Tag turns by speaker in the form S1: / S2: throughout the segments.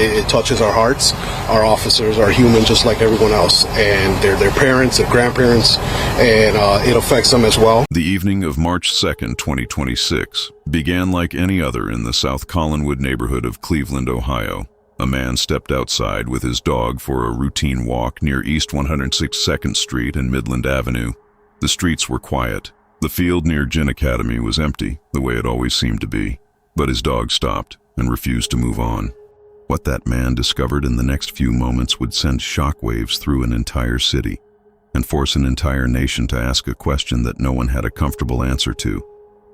S1: it touches our hearts. Our officers are human just like everyone else, and they're their parents, their grandparents, and it affects them as well.
S2: The evening of March 2nd, 2026 began like any other in the South Collinwood neighborhood of Cleveland, Ohio. A man stepped outside with his dog for a routine walk near East 162nd Street and Midland Avenue. The streets were quiet. The field near Gin Academy was empty, the way it always seemed to be. But his dog stopped and refused to move on. What that man discovered in the next few moments would send shockwaves through an entire city and force an entire nation to ask a question that no one had a comfortable answer to.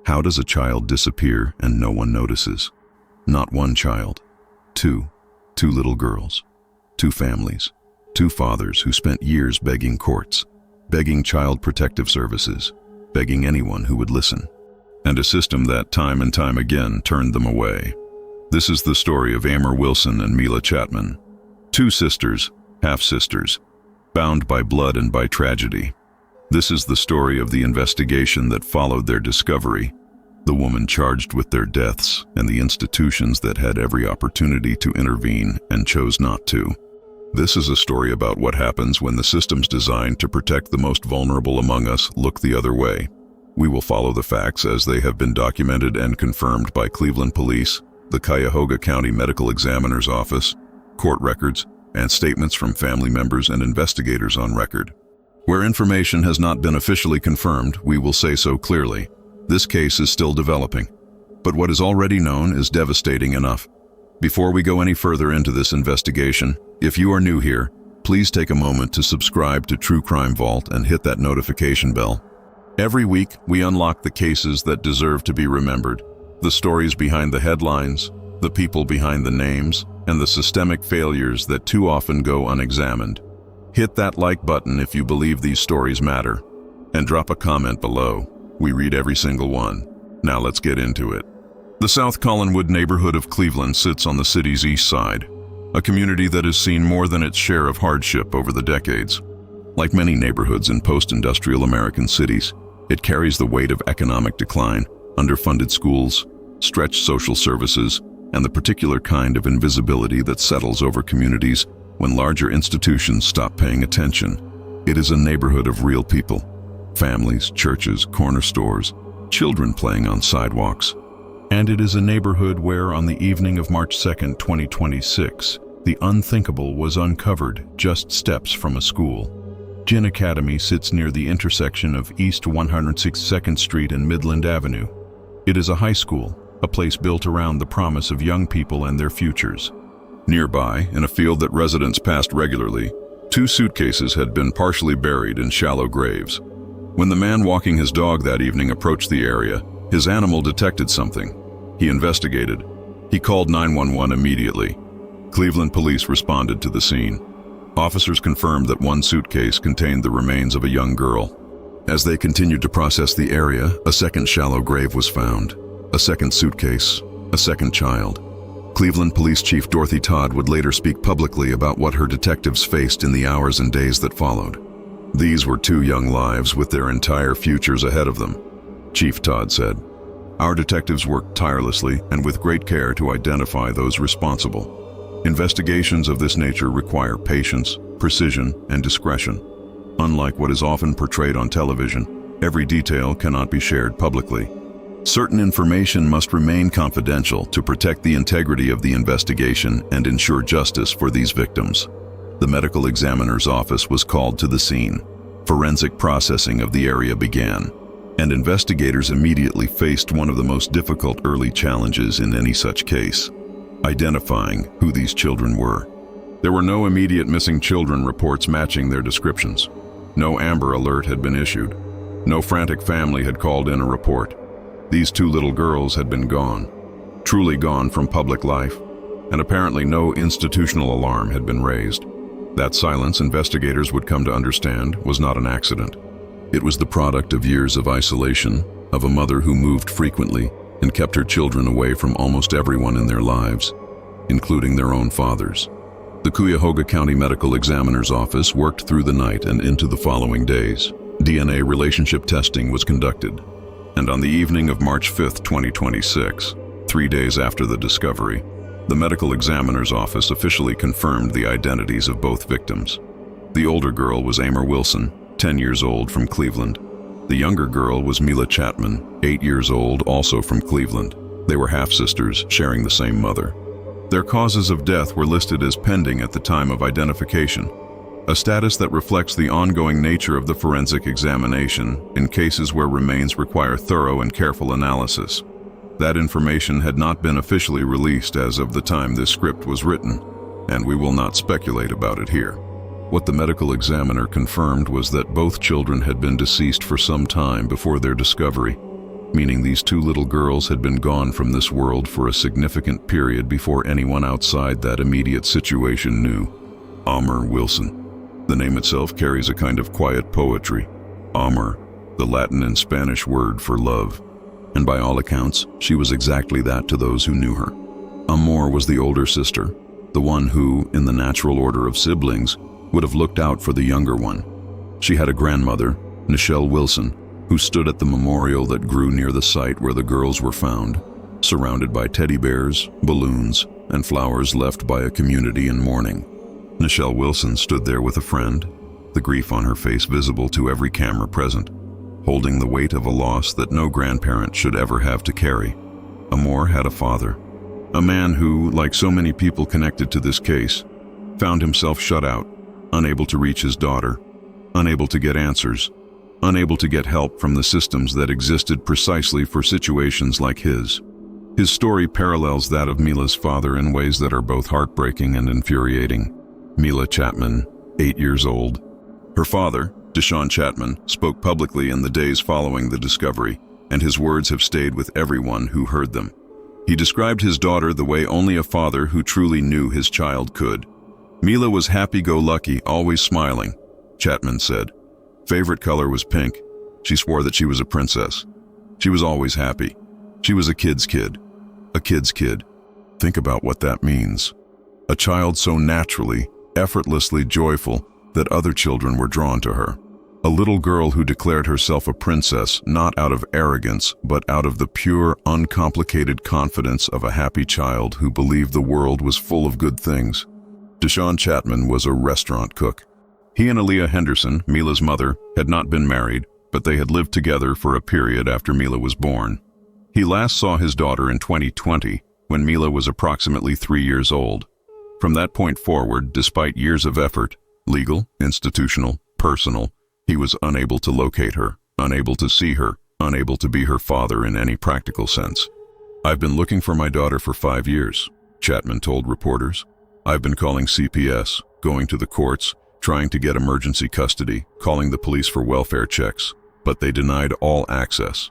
S2: How does a child disappear and no one notices? Not one child. Two little girls. Two families. Two fathers who spent years begging courts, begging child protective services, begging anyone who would listen. And a system that time and time again turned them away. This is the story of Amber Wilson and Mila Chapman. Two sisters, half-sisters, bound by blood and by tragedy. This is the story of the investigation that followed their discovery, the woman charged with their deaths, and the institutions that had every opportunity to intervene and chose not to. This is a story about what happens when the systems designed to protect the most vulnerable among us look the other way. We will follow the facts as they have been documented and confirmed by Cleveland Police, the Cuyahoga County Medical Examiner's Office, court records, and statements from family members and investigators on record. Where information has not been officially confirmed, we will say so clearly. This case is still developing, but what is already known is devastating enough. Before we go any further into this investigation, if you are new here, please take a moment to subscribe to True Crime Vault and hit that notification bell. Every week, we unlock the cases that deserve to be remembered, the stories behind the headlines, the people behind the names, and the systemic failures that too often go unexamined. Hit that like button if you believe these stories matter, and drop a comment below. We read every single one. Now let's get into it. The South Collinwood neighborhood of Cleveland sits on the city's east side, a community that has seen more than its share of hardship over the decades. Like many neighborhoods in post-industrial American cities, it carries the weight of economic decline, underfunded schools, stretched social services, and the particular kind of invisibility that settles over communities when larger institutions stop paying attention. It is a neighborhood of real people. Families, churches, corner stores, children playing on sidewalks. And it is a neighborhood where, on the evening of March 2nd, 2026, the unthinkable was uncovered just steps from a school. Gin Academy sits near the intersection of East 162nd Street and Midland Avenue. It is a high school, a place built around the promise of young people and their futures. Nearby, in a field that residents passed regularly, two suitcases had been partially buried in shallow graves. When the man walking his dog that evening approached the area, his animal detected something. He investigated. He called 911 immediately. Cleveland police responded to the scene. Officers confirmed that one suitcase contained the remains of a young girl. As they continued to process the area, a second shallow grave was found. A second suitcase, a second child. Cleveland Police Chief Dorothy Todd would later speak publicly about what her detectives faced in the hours and days that followed. These were two young lives with their entire futures ahead of them. Chief Todd said, "Our detectives worked tirelessly and with great care to identify those responsible. Investigations of this nature require patience, precision, and discretion. Unlike what is often portrayed on television, every detail cannot be shared publicly. Certain information must remain confidential to protect the integrity of the investigation and ensure justice for these victims." The medical examiner's office was called to the scene. Forensic processing of the area began, and investigators immediately faced one of the most difficult early challenges in any such case: identifying who these children were. There were no immediate missing children reports matching their descriptions. No Amber Alert had been issued. No frantic family had called in a report. These two little girls had been gone, truly gone from public life, and apparently no institutional alarm had been raised. That silence, investigators would come to understand, was not an accident. It was the product of years of isolation, of a mother who moved frequently and kept her children away from almost everyone in their lives, including their own fathers. The Cuyahoga County Medical Examiner's Office worked through the night and into the following days. DNA relationship testing was conducted, and on the evening of March 5th, 2026, 3 days after the discovery, The medical examiner's office officially confirmed the identities of both victims. The older girl was Amor Wilson, 10 years old, from Cleveland. The younger girl was Mila Chapman, 8 years old, also from Cleveland. They were half-sisters, sharing the same mother. Their causes of death were listed as pending at the time of identification, a status that reflects the ongoing nature of the forensic examination in cases where remains require thorough and careful analysis. That information had not been officially released as of the time this script was written, and we will not speculate about it here. What the medical examiner confirmed was that both children had been deceased for some time before their discovery, meaning these two little girls had been gone from this world for a significant period before anyone outside that immediate situation knew. Amor Wilson. The name itself carries a kind of quiet poetry. Amor, the Latin and Spanish word for love. And by all accounts, she was exactly that to those who knew her. Amor was the older sister, the one who, in the natural order of siblings, would have looked out for the younger one. She had a grandmother, Nichelle Wilson, who stood at the memorial that grew near the site where the girls were found, surrounded by teddy bears, balloons, and flowers left by a community in mourning. Nichelle Wilson stood there with a friend, the grief on her face visible to every camera present, holding the weight of a loss that no grandparent should ever have to carry. Amor had a father, a man who, like so many people connected to this case, found himself shut out, unable to reach his daughter, unable to get answers, unable to get help from the systems that existed precisely for situations like his. His story parallels that of Mila's father in ways that are both heartbreaking and infuriating. Mila Chapman, 8 years old. Her father, Deshaun Chapman, spoke publicly in the days following the discovery, and his words have stayed with everyone who heard them. He described his daughter the way only a father who truly knew his child could. Mila was happy-go-lucky, always smiling, Chapman said. Favorite color was pink. She swore that she was a princess. She was always happy. She was a kid's kid. A kid's kid. Think about what that means. A child so naturally, effortlessly joyful that other children were drawn to her. A little girl who declared herself a princess not out of arrogance, but out of the pure, uncomplicated confidence of a happy child who believed the world was full of good things. Deshaun Chapman was a restaurant cook. He and Aliyah Henderson, Mila's mother, had not been married, but they had lived together for a period after Mila was born. He last saw his daughter in 2020, when Mila was approximately 3 years old. From that point forward, despite years of effort, legal, institutional, personal, he was unable to locate her, unable to see her, unable to be her father in any practical sense. "I've been looking for my daughter for 5 years, Chapman told reporters. "I've been calling CPS, going to the courts, trying to get emergency custody, calling the police for welfare checks, but they denied all access.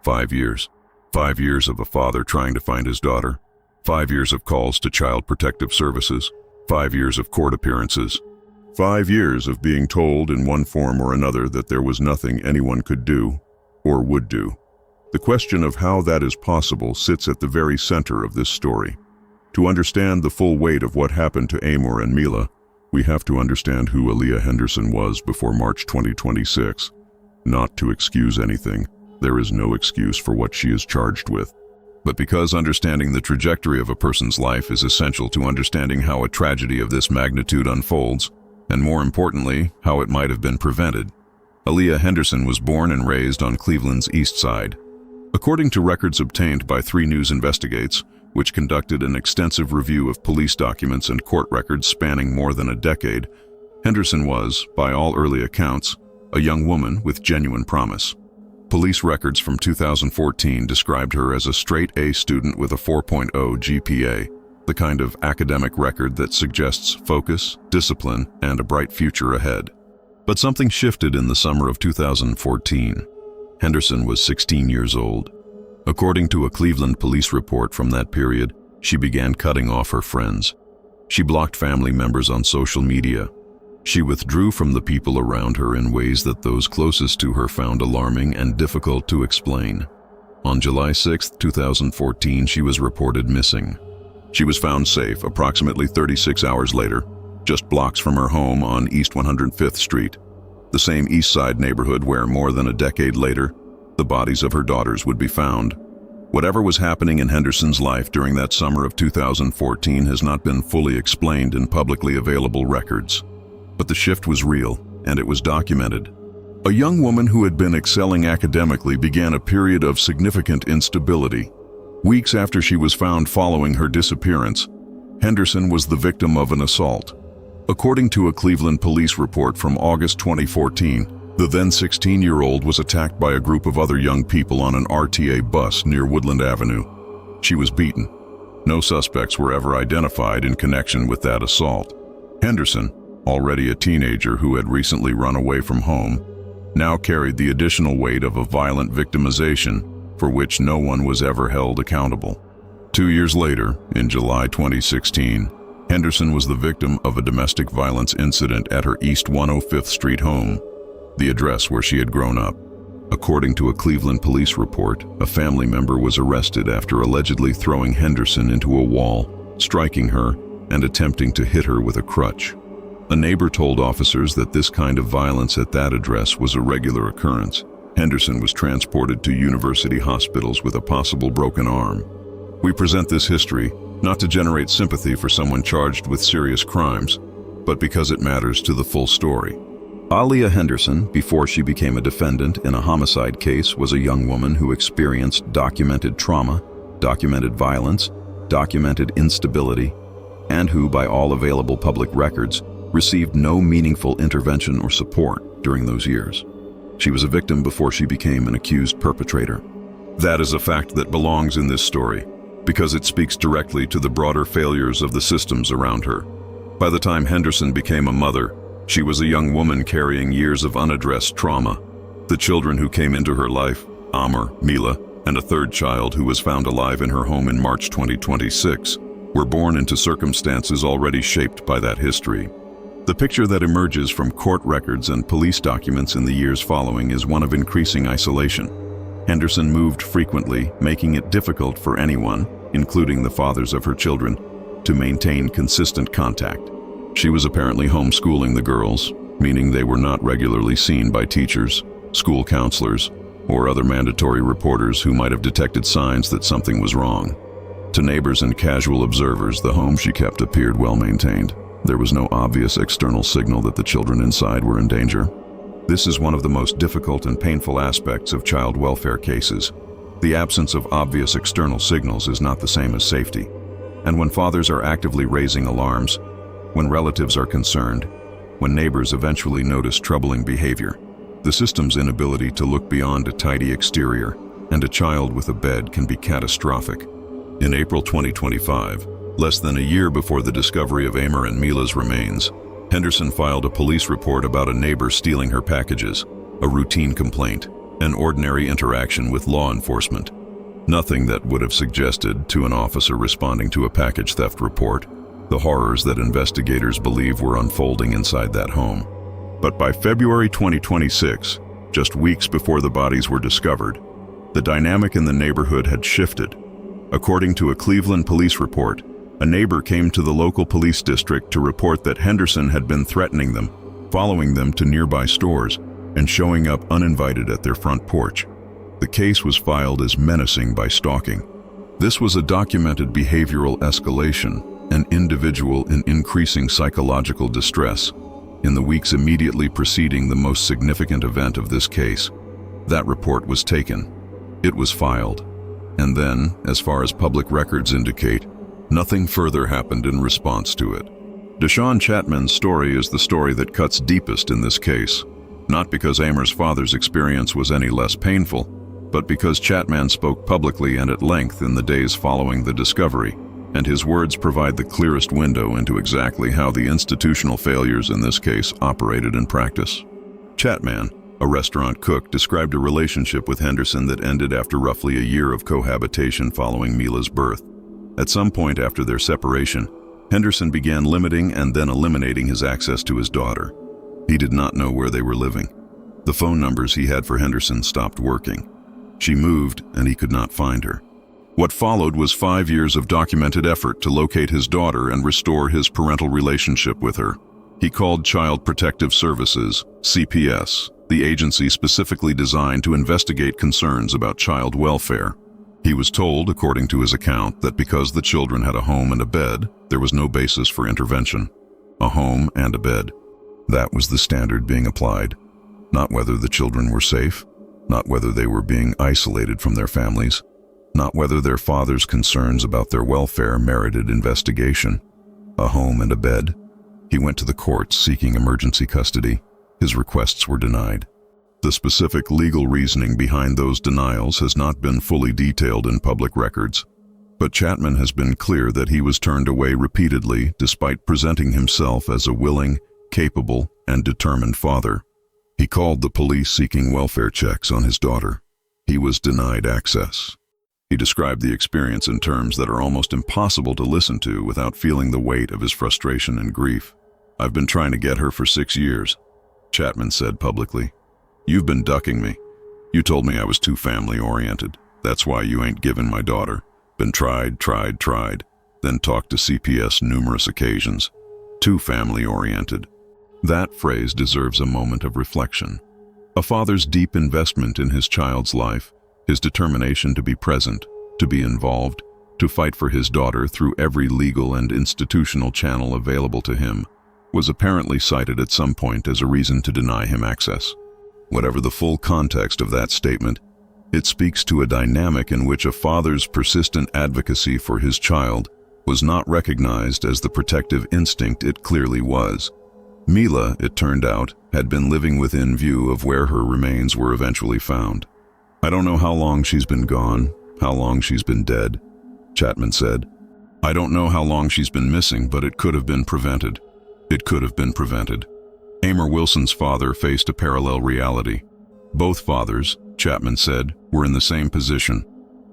S2: 5 years. 5 years of a father trying to find his daughter. 5 years of calls to Child Protective Services. 5 years of court appearances. 5 years of being told in one form or another that there was nothing anyone could do or would do. The question of how that is possible sits at the very center of this story. To understand the full weight of what happened to Amor and Mila, we have to understand who Aliyah Henderson was before March 2026. Not to excuse anything, there is no excuse for what she is charged with. But because understanding the trajectory of a person's life is essential to understanding how a tragedy of this magnitude unfolds, and more importantly, how it might have been prevented. Aliyah Henderson was born and raised on Cleveland's East Side. According to records obtained by 3 News Investigates, which conducted an extensive review of police documents and court records spanning more than a decade, Henderson was, by all early accounts, a young woman with genuine promise. Police records from 2014 described her as a straight-A student with a 4.0 GPA, the kind of academic record that suggests focus, discipline, and a bright future ahead. But something shifted in the summer of 2014. Henderson was 16 years old. According to a Cleveland police report from that period, she began cutting off her friends. She blocked family members on social media. She withdrew from the people around her in ways that those closest to her found alarming and difficult to explain. On July 6, 2014, she was reported missing. She was found safe approximately 36 hours later, just blocks from her home on East 105th Street, the same East Side neighborhood where more than a decade later, the bodies of her daughters would be found. Whatever was happening in Henderson's life during that summer of 2014 has not been fully explained in publicly available records. But the shift was real, and it was documented. A young woman who had been excelling academically began a period of significant instability. Weeks after she was found following her disappearance, Henderson was the victim of an assault. According to a Cleveland police report from August 2014, the then 16-year-old was attacked by a group of other young people on an RTA bus near Woodland Avenue. She was beaten. No suspects were ever identified in connection with that assault. Henderson, already a teenager who had recently run away from home, now carried the additional weight of a violent victimization for which no one was ever held accountable. 2 years later, in July 2016, Henderson was the victim of a domestic violence incident at her East 105th Street home, the address where she had grown up. According to a Cleveland police report, a family member was arrested after allegedly throwing Henderson into a wall, striking her, and attempting to hit her with a crutch. A neighbor told officers that this kind of violence at that address was a regular occurrence. Henderson was transported to university hospitals with a possible broken arm. We present this history not to generate sympathy for someone charged with serious crimes, but because it matters to the full story. Aliyah Henderson, before she became a defendant in a homicide case, was a young woman who experienced documented trauma, documented violence, documented instability, and who, by all available public records, received no meaningful intervention or support during those years. She was a victim before she became an accused perpetrator. That is a fact that belongs in this story, because it speaks directly to the broader failures of the systems around her. By the time Henderson became a mother, she was a young woman carrying years of unaddressed trauma. The children who came into her life, Amr, Mila, and a third child who was found alive in her home in March 2026, were born into circumstances already shaped by that history. The picture that emerges from court records and police documents in the years following is one of increasing isolation. Henderson moved frequently, making it difficult for anyone, including the fathers of her children, to maintain consistent contact. She was apparently homeschooling the girls, meaning they were not regularly seen by teachers, school counselors, or other mandatory reporters who might have detected signs that something was wrong. To neighbors and casual observers, the home she kept appeared well maintained. There was no obvious external signal that the children inside were in danger. This is one of the most difficult and painful aspects of child welfare cases. The absence of obvious external signals is not the same as safety. And when fathers are actively raising alarms, when relatives are concerned, when neighbors eventually notice troubling behavior, the system's inability to look beyond a tidy exterior and a child with a bed can be catastrophic. In April 2025, less than a year before the discovery of Amr and Mila's remains, Henderson filed a police report about a neighbor stealing her packages, a routine complaint, an ordinary interaction with law enforcement. Nothing that would have suggested to an officer responding to a package theft report the horrors that investigators believe were unfolding inside that home. But by February 2026, just weeks before the bodies were discovered, the dynamic in the neighborhood had shifted. According to a Cleveland police report, a neighbor came to the local police district to report that Henderson had been threatening them, following them to nearby stores, and showing up uninvited at their front porch. The case was filed as menacing by stalking. This was a documented behavioral escalation, an individual in increasing psychological distress, in the weeks immediately preceding the most significant event of this case. That report was taken. It was filed. And then, as far as public records indicate, nothing further happened in response to it. Deshaun Chapman's story is the story that cuts deepest in this case, not because Amr's father's experience was any less painful, but because Chapman spoke publicly and at length in the days following the discovery, and his words provide the clearest window into exactly how the institutional failures in this case operated in practice. Chapman, a restaurant cook, described a relationship with Henderson that ended after roughly a year of cohabitation following Mila's birth. At some point after their separation, Henderson began limiting and then eliminating his access to his daughter. He did not know where they were living. The phone numbers he had for Henderson stopped working. She moved, and he could not find her. What followed was 5 years of documented effort to locate his daughter and restore his parental relationship with her. He called Child Protective Services, CPS, the agency specifically designed to investigate concerns about child welfare. He was told, according to his account, that because the children had a home and a bed, there was no basis for intervention. A home and a bed. That was the standard being applied. Not whether the children were safe, not whether they were being isolated from their families, not whether their father's concerns about their welfare merited investigation. A home and a bed. He went to the courts seeking emergency custody. His requests were denied. The specific legal reasoning behind those denials has not been fully detailed in public records, but Chapman has been clear that he was turned away repeatedly despite presenting himself as a willing, capable, and determined father. He called the police seeking welfare checks on his daughter. He was denied access. He described the experience in terms that are almost impossible to listen to without feeling the weight of his frustration and grief. "I've been trying to get her for 6 years," Chapman said publicly. "You've been ducking me. You told me I was too family-oriented. That's why you ain't given my daughter. Been tried, then talked to CPS numerous occasions. Too family-oriented." That phrase deserves a moment of reflection. A father's deep investment in his child's life, his determination to be present, to be involved, to fight for his daughter through every legal and institutional channel available to him, was apparently cited at some point as a reason to deny him access. Whatever the full context of that statement, it speaks to a dynamic in which a father's persistent advocacy for his child was not recognized as the protective instinct it clearly was. Mila, it turned out, had been living within view of where her remains were eventually found. "I don't know how long she's been gone, how long she's been dead," Chapman said. "I don't know how long she's been missing, but it could have been prevented. It could have been prevented." Amer Wilson's father faced a parallel reality. Both fathers, Chapman said, were in the same position,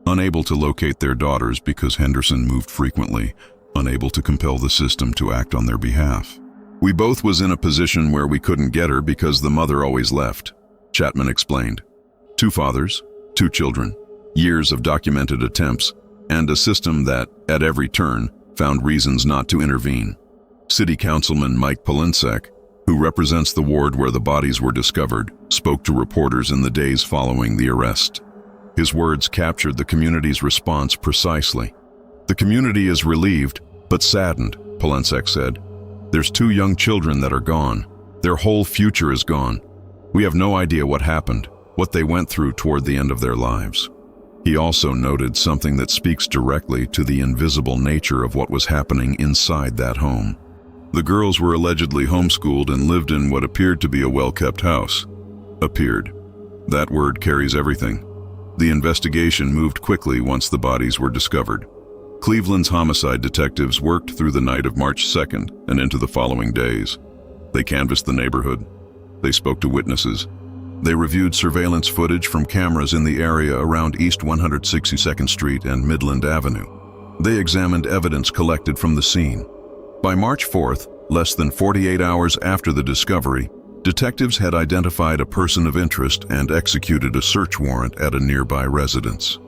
S2: unable to locate their daughters because Henderson moved frequently, unable to compel the system to act on their behalf. "We both was in a position where we couldn't get her because the mother always left," Chapman explained. 2 fathers, 2 children, years of documented attempts, and a system that, at every turn, found reasons not to intervene. City Councilman Mike Polinsek, who represents the ward where the bodies were discovered, spoke to reporters in the days following the arrest. His words captured the community's response precisely. "The community is relieved, but saddened," Polinsek said. "There's 2 young children that are gone. Their whole future is gone. We have no idea what happened, what they went through toward the end of their lives." He also noted something that speaks directly to the invisible nature of what was happening inside that home. "The girls were allegedly homeschooled and lived in what appeared to be a well-kept house." Appeared. That word carries everything. The investigation moved quickly once the bodies were discovered. Cleveland's homicide detectives worked through the night of March 2nd and into the following days. They canvassed the neighborhood. They spoke to witnesses. They reviewed surveillance footage from cameras in the area around East 162nd Street and Midland Avenue. They examined evidence collected from the scene. By March 4th, less than 48 hours after the discovery, detectives had identified a person of interest and executed a search warrant at a nearby residence.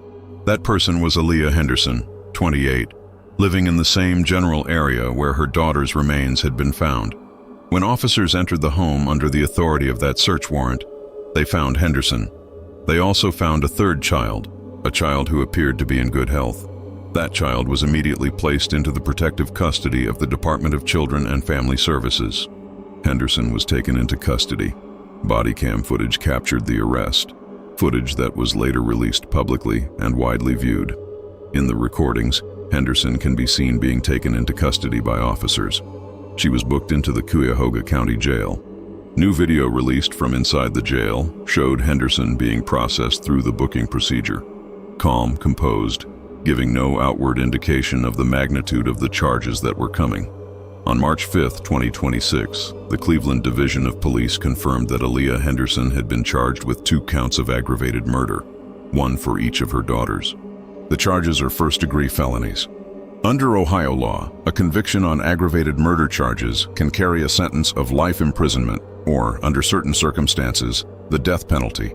S2: That person was Aliyah Henderson, 28, living in the same general area where her daughter's remains had been found. When officers entered the home under the authority of that search warrant, they found Henderson. They also found a 3rd child, a child who appeared to be in good health. That child was immediately placed into the protective custody of the Department of Children and Family Services. Henderson was taken into custody. Body cam footage captured the arrest, footage that was later released publicly and widely viewed. In the recordings, Henderson can be seen being taken into custody by officers. She was booked into the Cuyahoga County Jail. New video released from inside the jail showed Henderson being processed through the booking procedure. Calm, composed, giving no outward indication of the magnitude of the charges that were coming. On March 5, 2026, the Cleveland Division of Police confirmed that Aliyah Henderson had been charged with 2 counts of aggravated murder, 1 for each of her daughters. The charges are first-degree felonies. Under Ohio law, a conviction on aggravated murder charges can carry a sentence of life imprisonment or, under certain circumstances, the death penalty.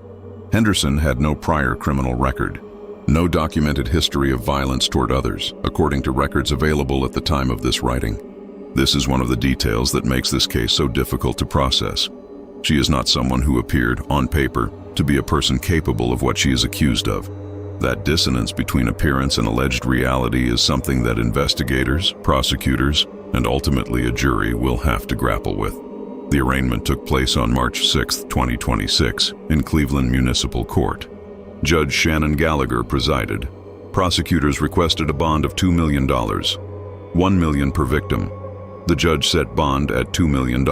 S2: Henderson had no prior criminal record, no documented history of violence toward others, according to records available at the time of this writing. This is one of the details that makes this case so difficult to process. She is not someone who appeared, on paper, to be a person capable of what she is accused of. That dissonance between appearance and alleged reality is something that investigators, prosecutors, and ultimately a jury will have to grapple with. The arraignment took place on March 6, 2026, in Cleveland Municipal Court. Judge Shannon Gallagher presided. Prosecutors requested a bond of $2 million, $1 million per victim. The judge set bond at $2 million.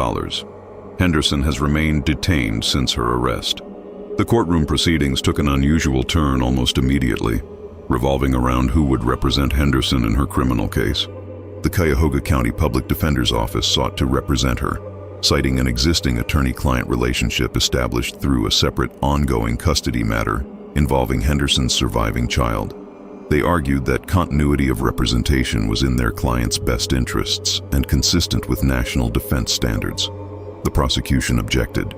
S2: Henderson has remained detained since her arrest. The courtroom proceedings took an unusual turn almost immediately, revolving around who would represent Henderson in her criminal case. The Cuyahoga County Public Defender's Office sought to represent her, citing an existing attorney-client relationship established through a separate ongoing custody matter involving Henderson's surviving child. They argued that continuity of representation was in their client's best interests and consistent with national defense standards. The prosecution objected.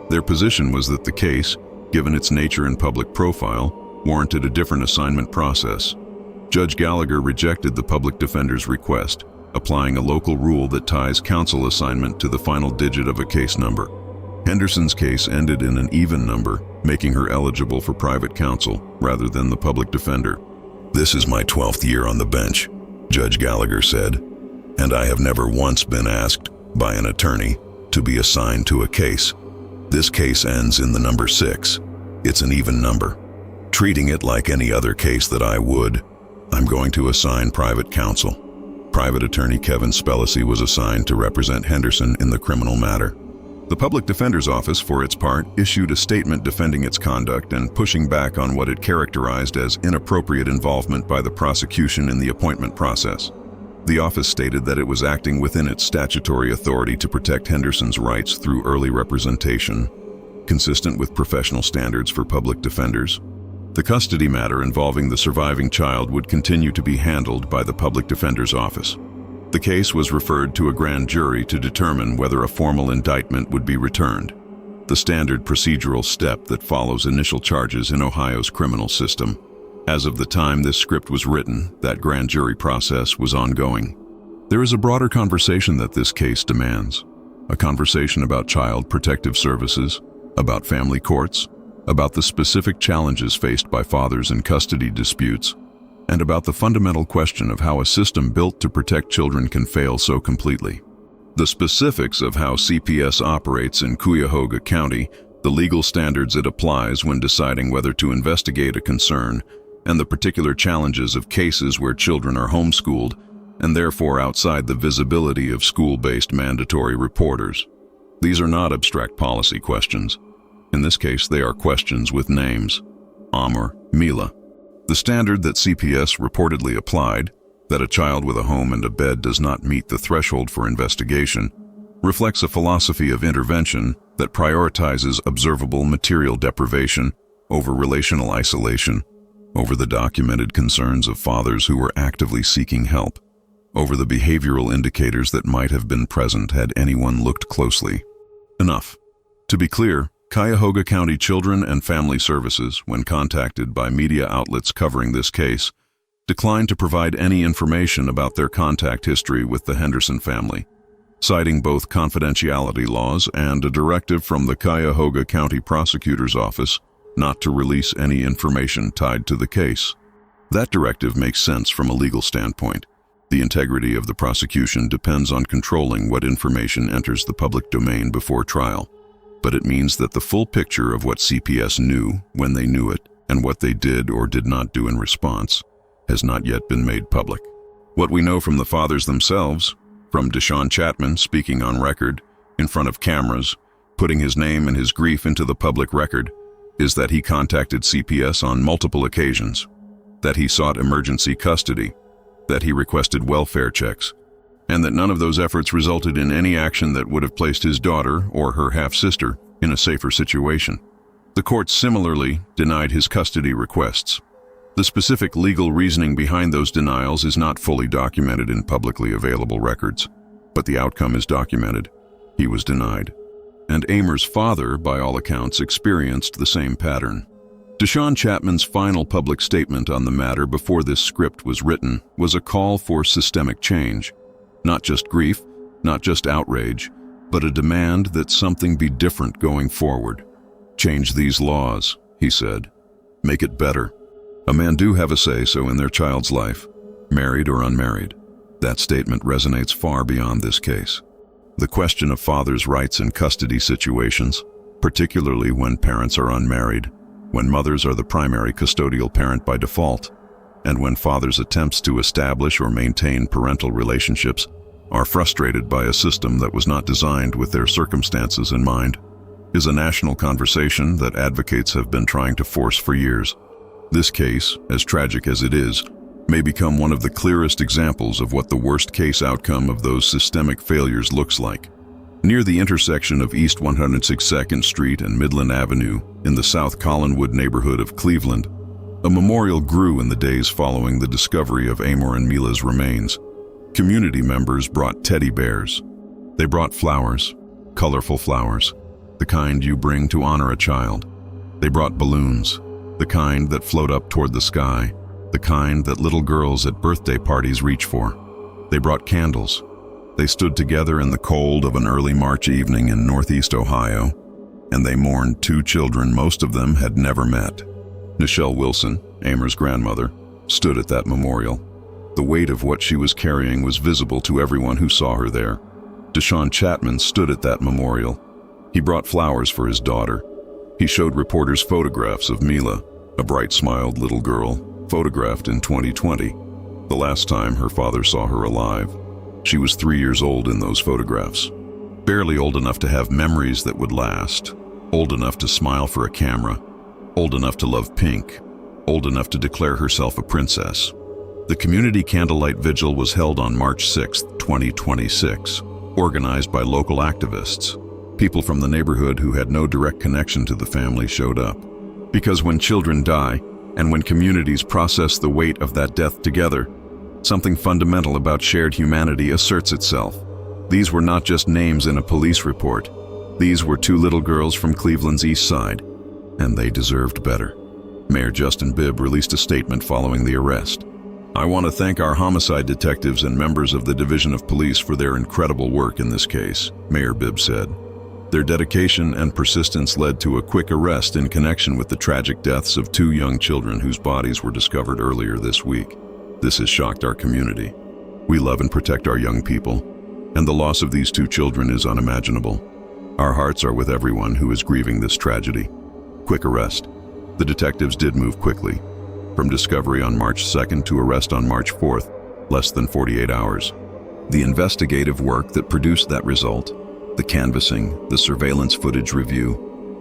S2: Their position was that the case, given its nature and public profile, warranted a different assignment process. Judge Gallagher rejected the public defender's request, applying a local rule that ties counsel assignment to the final digit of a case number. Henderson's case ended in an even number, making her eligible for private counsel rather than the public defender. "This is my 12th year on the bench," Judge Gallagher said, "and I have never once been asked by an attorney to be assigned to a case. This case ends in the number 6. It's an even number. Treating it like any other case that I would, I'm going to assign private counsel." Private attorney Kevin Spellacy was assigned to represent Henderson in the criminal matter. The Public Defender's Office, for its part, issued a statement defending its conduct and pushing back on what it characterized as inappropriate involvement by the prosecution in the appointment process. The office stated that it was acting within its statutory authority to protect Henderson's rights through early representation, consistent with professional standards for public defenders. The custody matter involving the surviving child would continue to be handled by the Public Defender's Office. The case was referred to a grand jury to determine whether a formal indictment would be returned, the standard procedural step that follows initial charges in Ohio's criminal system. As of the time this script was written, that grand jury process was ongoing. There is a broader conversation that this case demands, a conversation about child protective services, about family courts, about the specific challenges faced by fathers in custody disputes, and about the fundamental question of how a system built to protect children can fail so completely. The specifics of how CPS operates in Cuyahoga County, the legal standards it applies when deciding whether to investigate a concern, and the particular challenges of cases where children are homeschooled and therefore outside the visibility of school-based mandatory reporters. These are not abstract policy questions. In this case, they are questions with names. Amr, Mila. The standard that CPS reportedly applied, that a child with a home and a bed does not meet the threshold for investigation, reflects a philosophy of intervention that prioritizes observable material deprivation over relational isolation, over the documented concerns of fathers who were actively seeking help, over the behavioral indicators that might have been present had anyone looked closely. Enough. To be clear, Cuyahoga County Children and Family Services, when contacted by media outlets covering this case, declined to provide any information about their contact history with the Henderson family, citing both confidentiality laws and a directive from the Cuyahoga County Prosecutor's Office not to release any information tied to the case. That directive makes sense from a legal standpoint. The integrity of the prosecution depends on controlling what information enters the public domain before trial. But it means that the full picture of what CPS knew when they knew it and what they did or did not do in response has not yet been made public. What we know from the fathers themselves, from Deshaun Chapman speaking on record, in front of cameras, putting his name and his grief into the public record, is that he contacted CPS on multiple occasions, that he sought emergency custody, that he requested welfare checks, and that none of those efforts resulted in any action that would have placed his daughter or her half-sister in a safer situation. The court similarly denied his custody requests. The specific legal reasoning behind those denials is not fully documented in publicly available records, but the outcome is documented. He was denied. And Amr's father, by all accounts, experienced the same pattern. Deshaun Chapman's final public statement on the matter before this script was written was a call for systemic change. Not just grief, not just outrage, but a demand that something be different going forward. "Change these laws," he said. "Make it better." A man do have a say-so in their child's life, married or unmarried. That statement resonates far beyond this case. The question of fathers' rights in custody situations, particularly when parents are unmarried, when mothers are the primary custodial parent by default, and when fathers' attempts to establish or maintain parental relationships are frustrated by a system that was not designed with their circumstances in mind, is a national conversation that advocates have been trying to force for years. This case, as tragic as it is, may become one of the clearest examples of what the worst-case outcome of those systemic failures looks like. Near the intersection of East 162nd Street and Midland Avenue in the South Collinwood neighborhood of Cleveland, a memorial grew in the days following the discovery of Amor and Mila's remains. Community members brought teddy bears. They brought flowers, colorful flowers, the kind you bring to honor a child. They brought balloons, the kind that float up toward the sky, the kind that little girls at birthday parties reach for. They brought candles. They stood together in the cold of an early March evening in Northeast Ohio, and they mourned two children most of them had never met. Nichelle Wilson, Amor's grandmother, stood at that memorial. The weight of what she was carrying was visible to everyone who saw her there. Deshaun Chapman stood at that memorial. He brought flowers for his daughter. He showed reporters photographs of Mila, a bright-smiled little girl, photographed in 2020, the last time her father saw her alive. She was 3 years old in those photographs, barely old enough to have memories that would last, old enough to smile for a camera, old enough to love pink, old enough to declare herself a princess. The community candlelight vigil was held on March 6, 2026, organized by local activists. People from the neighborhood who had no direct connection to the family showed up. Because when children die, and when communities process the weight of that death together, something fundamental about shared humanity asserts itself. These were not just names in a police report. These were two little girls from Cleveland's East Side, and they deserved better. Mayor Justin Bibb released a statement following the arrest. "I want to thank our homicide detectives and members of the Division of Police for their incredible work in this case," Mayor Bibb said. Their dedication and persistence led to a quick arrest in connection with the tragic deaths of two young children whose bodies were discovered earlier this week. This has shocked our community. We love and protect our young people, and the loss of these two children is unimaginable. Our hearts are with everyone who is grieving this tragedy. Quick arrest. The detectives did move quickly. From discovery on March 2nd to arrest on March 4th, less than 48 hours. The investigative work that produced that result, the canvassing, the surveillance footage review,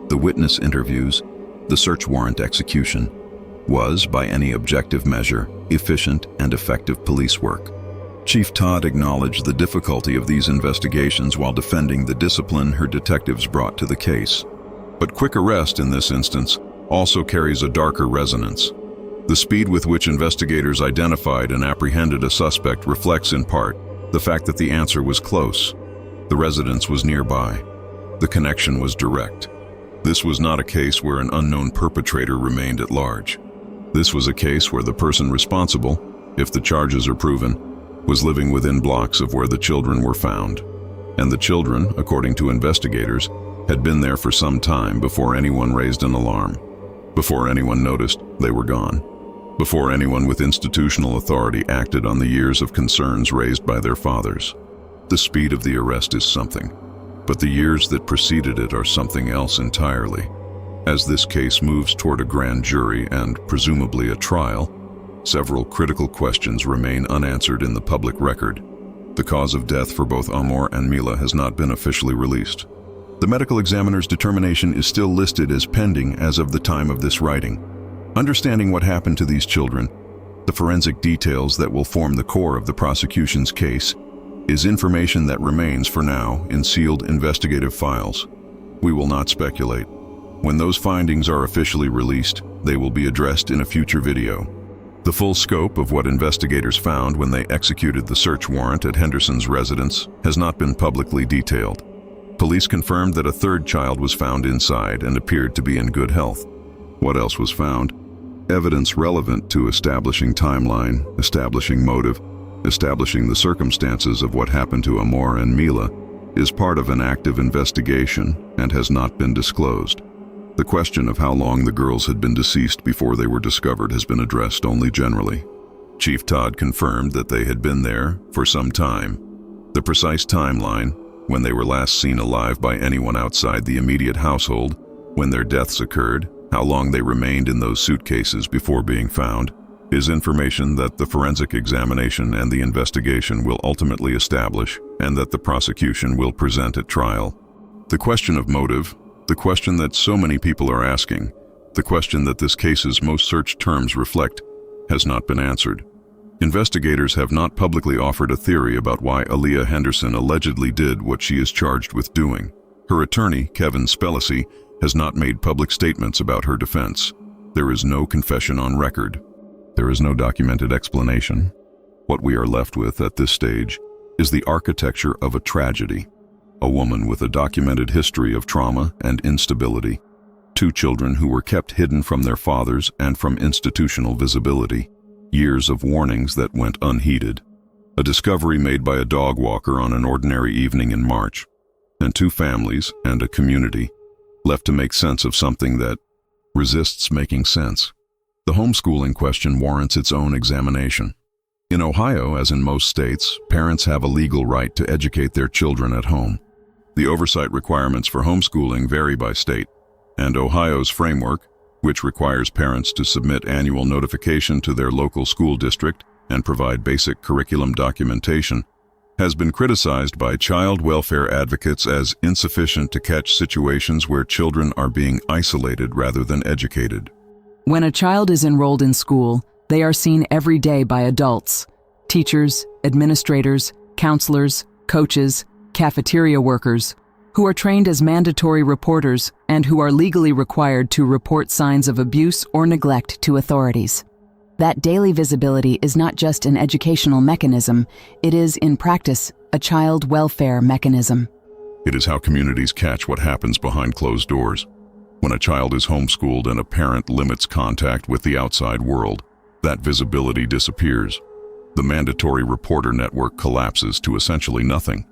S2: the witness interviews, the search warrant execution, was, by any objective measure, efficient and effective police work. Chief Todd acknowledged the difficulty of these investigations while defending the discipline her detectives brought to the case. But quick arrest in this instance also carries a darker resonance. The speed with which investigators identified and apprehended a suspect reflects in part the fact that the answer was close. The residence was nearby. The connection was direct. This was not a case where an unknown perpetrator remained at large. This was a case where the person responsible, if the charges are proven, was living within blocks of where the children were found. And the children, according to investigators, had been there for some time before anyone raised an alarm. Before anyone noticed, they were gone. Before anyone with institutional authority acted on the years of concerns raised by their fathers. The speed of the arrest is something, but the years that preceded it are something else entirely. As this case moves toward a grand jury and, presumably, a trial, several critical questions remain unanswered in the public record. The cause of death for both Amor and Mila has not been officially released. The medical examiner's determination is still listed as pending as of the time of this writing. Understanding what happened to these children, the forensic details that will form the core of the prosecution's case, is information that remains for now in sealed investigative files. We will not speculate. When those findings are officially released, they will be addressed in a future video. The full scope of what investigators found when they executed the search warrant at Henderson's residence has not been publicly detailed. Police confirmed that a third child was found inside and appeared to be in good health. What else was found? Evidence relevant to establishing timeline, establishing motive, establishing the circumstances of what happened to Amor and Mila is part of an active investigation and has not been disclosed. The question of how long the girls had been deceased before they were discovered has been addressed only generally. Chief Todd confirmed that they had been there for some time. The precise timeline, when they were last seen alive by anyone outside the immediate household, when their deaths occurred, how long they remained in those suitcases before being found, is information that the forensic examination and the investigation will ultimately establish and that the prosecution will present at trial. The question of motive, the question that so many people are asking, the question that this case's most searched terms reflect, has not been answered. Investigators have not publicly offered a theory about why Aliyah Henderson allegedly did what she is charged with doing. Her attorney, Kevin Spellacy, has not made public statements about her defense. There is no confession on record. There is no documented explanation. What we are left with at this stage is the architecture of a tragedy. A woman with a documented history of trauma and instability. 2 children who were kept hidden from their fathers and from institutional visibility. Years of warnings that went unheeded. A discovery made by a dog walker on an ordinary evening in March. And 2 families and a community left to make sense of something that resists making sense. The homeschooling question warrants its own examination. In Ohio, as in most states, parents have a legal right to educate their children at home. The oversight requirements for homeschooling vary by state, and Ohio's framework, which requires parents to submit annual notification to their local school district and provide basic curriculum documentation, has been criticized by child welfare advocates as insufficient to catch situations where children are being isolated rather than educated.
S3: When a child is enrolled in school, they are seen every day by adults, teachers, administrators, counselors, coaches, cafeteria workers, who are trained as mandatory reporters and who are legally required to report signs of abuse or neglect to authorities. That daily visibility is not just an educational mechanism, it is, in practice, a child welfare mechanism.
S2: It is how communities catch what happens behind closed doors. When a child is homeschooled and a parent limits contact with the outside world, that visibility disappears. The mandatory reporter network collapses to essentially nothing.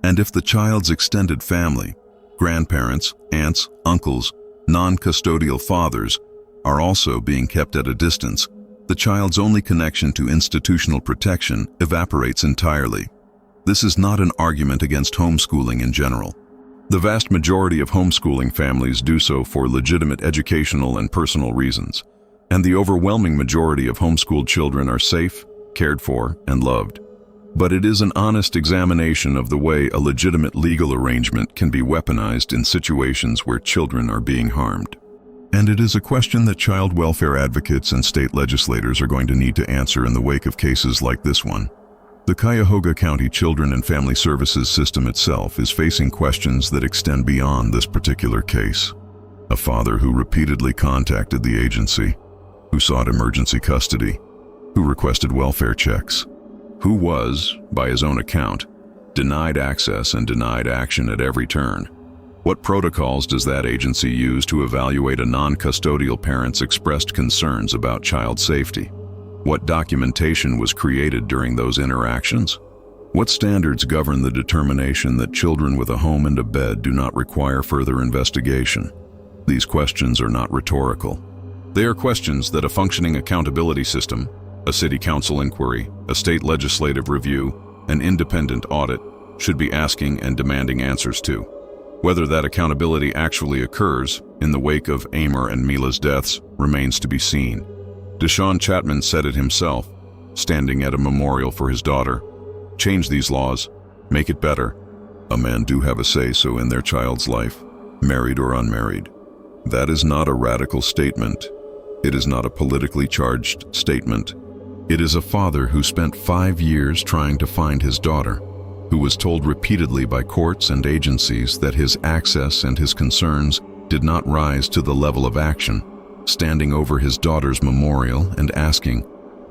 S2: And if the child's extended family, grandparents, aunts, uncles, non-custodial fathers, are also being kept at a distance, the child's only connection to institutional protection evaporates entirely. This is not an argument against homeschooling in general. The vast majority of homeschooling families do so for legitimate educational and personal reasons, and the overwhelming majority of homeschooled children are safe, cared for, and loved. But it is an honest examination of the way a legitimate legal arrangement can be weaponized in situations where children are being harmed. And it is a question that child welfare advocates and state legislators are going to need to answer in the wake of cases like this one. The Cuyahoga County Children and Family Services system itself is facing questions that extend beyond this particular case. A father who repeatedly contacted the agency, who sought emergency custody, who requested welfare checks, who was, by his own account, denied access and denied action at every turn. What protocols does that agency use to evaluate a non-custodial parent's expressed concerns about child safety? What documentation was created during those interactions? What standards govern the determination that children with a home and a bed do not require further investigation? These questions are not rhetorical. They are questions that a functioning accountability system, a city council inquiry, a state legislative review, an independent audit, should be asking and demanding answers to. Whether that accountability actually occurs in the wake of Amer and Mila's deaths remains to be seen. Deshaun Chapman said it himself, standing at a memorial for his daughter. Change these laws, make it better. A man do have a say-so in their child's life, married or unmarried. That is not a radical statement. It is not a politically charged statement. It is a father who spent 5 years trying to find his daughter, who was told repeatedly by courts and agencies that his access and his concerns did not rise to the level of action, standing over his daughter's memorial and asking,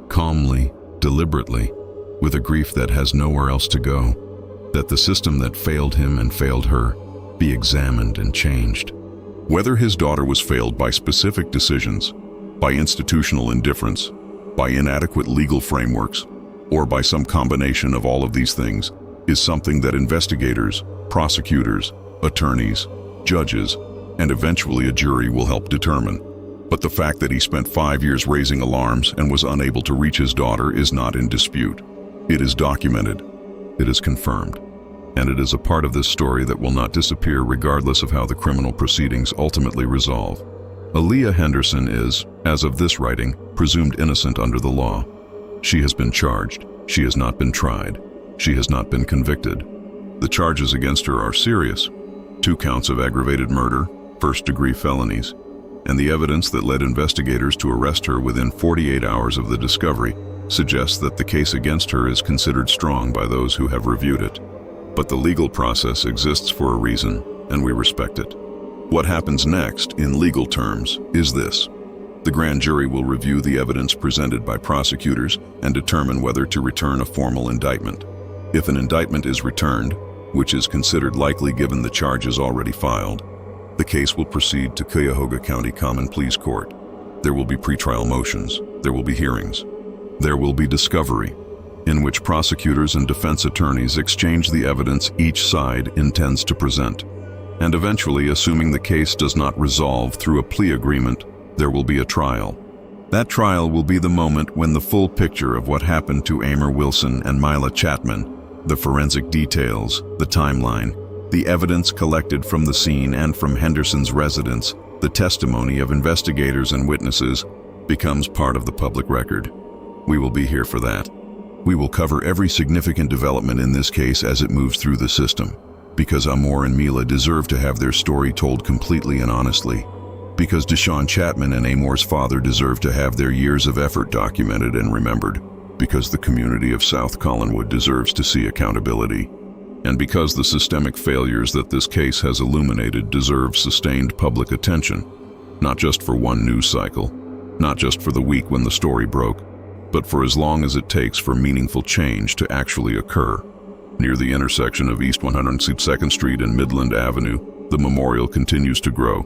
S2: calmly, deliberately, with a grief that has nowhere else to go, that the system that failed him and failed her be examined and changed. Whether his daughter was failed by specific decisions, by institutional indifference, by inadequate legal frameworks, or by some combination of all of these things, is something that investigators, prosecutors, attorneys, judges, and eventually a jury will help determine. But the fact that he spent 5 years raising alarms and was unable to reach his daughter is not in dispute. It is documented, it is confirmed, and it is a part of this story that will not disappear regardless of how the criminal proceedings ultimately resolve. Aliyah Henderson is, as of this writing, presumed innocent under the law. She has been charged. She has not been tried. She has not been convicted. The charges against her are serious. 2 counts of aggravated murder, first-degree felonies, and the evidence that led investigators to arrest her within 48 hours of the discovery suggests that the case against her is considered strong by those who have reviewed it. But the legal process exists for a reason, and we respect it. What happens next, in legal terms, is this. The grand jury will review the evidence presented by prosecutors and determine whether to return a formal indictment. If an indictment is returned, which is considered likely given the charges already filed, the case will proceed to Cuyahoga County Common Pleas Court. There will be pretrial motions. There will be hearings. There will be discovery, in which prosecutors and defense attorneys exchange the evidence each side intends to present. And eventually, assuming the case does not resolve through a plea agreement, there will be a trial. That trial will be the moment when the full picture of what happened to Amor Wilson and Mila Chapman, the forensic details, the timeline, the evidence collected from the scene and from Henderson's residence, the testimony of investigators and witnesses, becomes part of the public record. We will be here for that. We will cover every significant development in this case as it moves through the system, because Amor and Mila deserve to have their story told completely and honestly, because Deshaun Chapman and Amor's father deserve to have their years of effort documented and remembered, because the community of South Collinwood deserves to see accountability, and because the systemic failures that this case has illuminated deserve sustained public attention, not just for one news cycle, not just for the week when the story broke, but for as long as it takes for meaningful change to actually occur. Near the intersection of East 162nd Street and Midland Avenue, the memorial continues to grow.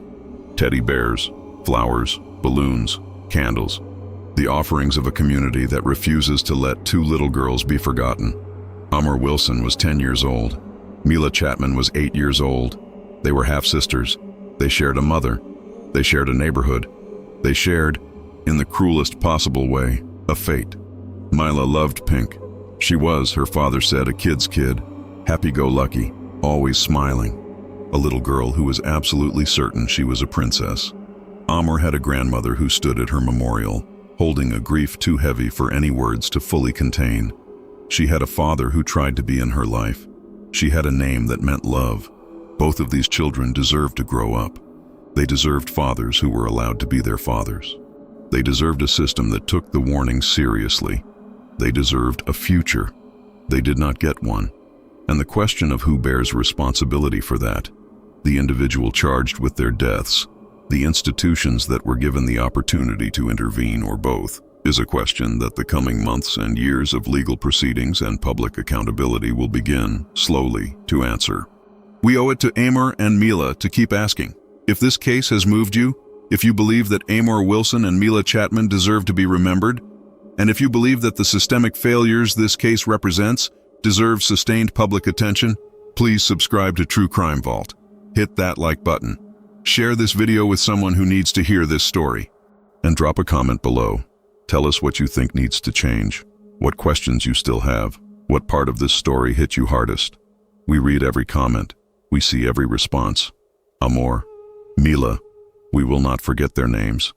S2: Teddy bears, flowers, balloons, candles, the offerings of a community that refuses to let 2 little girls be forgotten. Amor Wilson was 10 years old. Mila Chapman was 8 years old. They were half-sisters. They shared a mother. They shared a neighborhood. They shared, in the cruelest possible way, a fate. Mila loved pink. She was, her father said, a kid's kid, happy-go-lucky, always smiling. A little girl who was absolutely certain she was a princess. Amor had a grandmother who stood at her memorial, holding a grief too heavy for any words to fully contain. She had a father who tried to be in her life. She had a name that meant love. Both of these children deserved to grow up. They deserved fathers who were allowed to be their fathers. They deserved a system that took the warnings seriously. They deserved a future. They did not get one. And the question of who bears responsibility for that, the individual charged with their deaths, the institutions that were given the opportunity to intervene, or both, is a question that the coming months and years of legal proceedings and public accountability will begin, slowly, to answer. We owe it to Amor and Mila to keep asking. If this case has moved you, if you believe that Amor Wilson and Mila Chapman deserve to be remembered, and if you believe that the systemic failures this case represents deserve sustained public attention, please subscribe to True Crime Vault. Hit that like button. Share this video with someone who needs to hear this story. And drop a comment below. Tell us what you think needs to change, what questions you still have, what part of this story hit you hardest. We read every comment. We see every response. Amor, Mila, we will not forget their names.